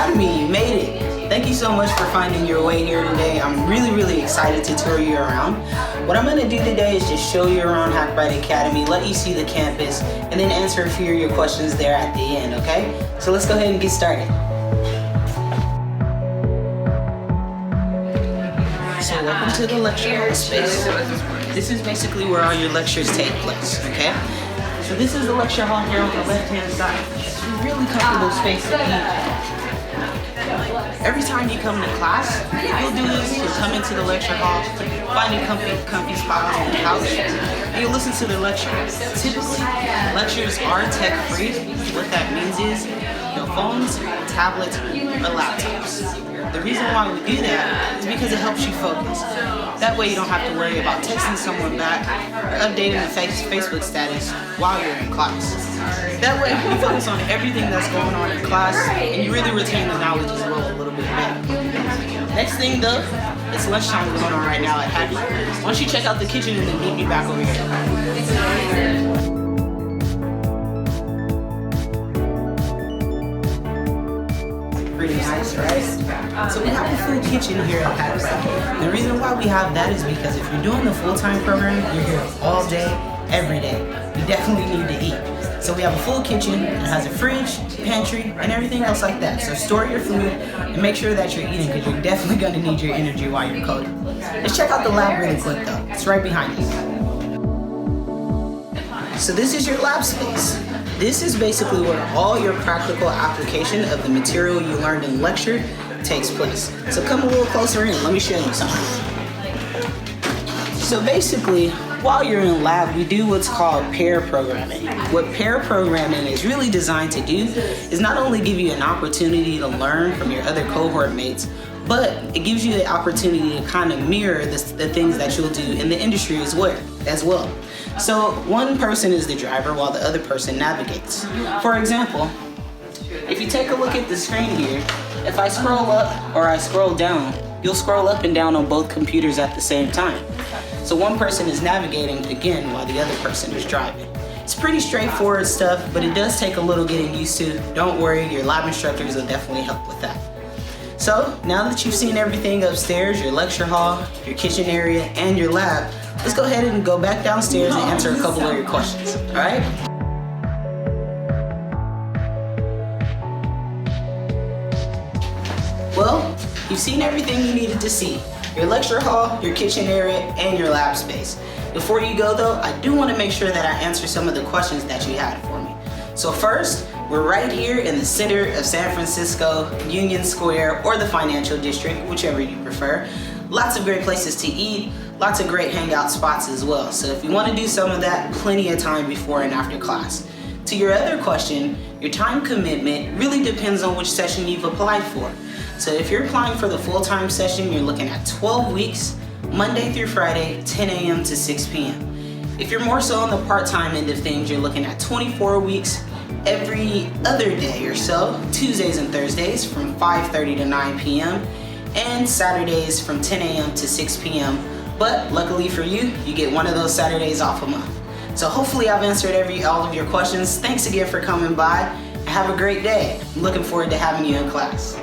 Academy, you made it. Thank you so much for finding your way here today. I'm really excited to tour you around. What I'm gonna do today is just show you around Hackbright Academy, let you see the campus, and then answer a few of your questions there at the end, okay? So let's go ahead and get started. So welcome to the lecture hall space. This is basically where all your lectures take place, okay? So this is the lecture hall here on the left-hand side. It's a really comfortable space to be. Every time you come to class, what you'll do is you'll come into the lecture hall, find a comfy spot on the couch, and you'll listen to the lecture. Typically, lectures are tech-free. What that means is no phones, tablets, or laptops. The reason why we do that is because it helps you focus. That way you don't have to worry about texting someone back or updating the Facebook status while you're in class. That way you focus on everything that's going on in class and you really retain the knowledge as well a little bit better. Next thing though, it's lunchtime going on right now at Hackbright. Why don't you check out the kitchen and then meet me back over here. Pretty nice, right? So we have a full kitchen here at Hackbright. The reason why we have that is because if you're doing the full-time program, you're here all day, every day. You definitely need to eat. So we have a full kitchen. It has a fridge, pantry, and everything else like that. So store your food and make sure that you're eating because you're definitely going to need your energy while you're coding. Let's check out the lab really quick though. It's right behind us. So this is your lab space. This is basically where all your practical application of the material you learned in lecture takes place. So come a little closer in, let me show you something. So basically, while you're in lab, we do what's called pair programming. What pair programming is really designed to do is not only give you an opportunity to learn from your other cohort mates, but it gives you the opportunity to kind of mirror the things that you'll do in the industry as well. So one person is the driver while the other person navigates. For example, if you take a look at the screen here, if I scroll up or I scroll down, you'll scroll up and down on both computers at the same time. So one person is navigating again while the other person is driving. It's pretty straightforward stuff, but it does take a little getting used to. Don't worry, your lab instructors will definitely help with that. So now that you've seen everything upstairs, your lecture hall, your kitchen area, and your lab, let's go ahead and go back downstairs and answer a couple of your questions, all right? Well, you've seen everything you needed to see. Your lecture hall, your kitchen area, and your lab space. Before you go though, I do want to make sure that I answer some of the questions that you had for me. So first, we're right here in the center of San Francisco, Union Square, or the Financial District, whichever you prefer. Lots of great places to eat, lots of great hangout spots as well. So if you want to do some of that, plenty of time before and after class. To your other question, your time commitment really depends on which session you've applied for. So if you're applying for the full-time session, you're looking at 12 weeks, Monday through Friday, 10 a.m. to 6 p.m. If you're more so on the part-time end of things, you're looking at 24 weeks, every other day or so, Tuesdays and Thursdays from 5:30 to 9 p.m. and Saturdays from 10 a.m. to 6 p.m. But luckily for you, you get one of those Saturdays off a month. So hopefully I've answered all of your questions. Thanks again for coming by and have a great day. I'm looking forward to having you in class.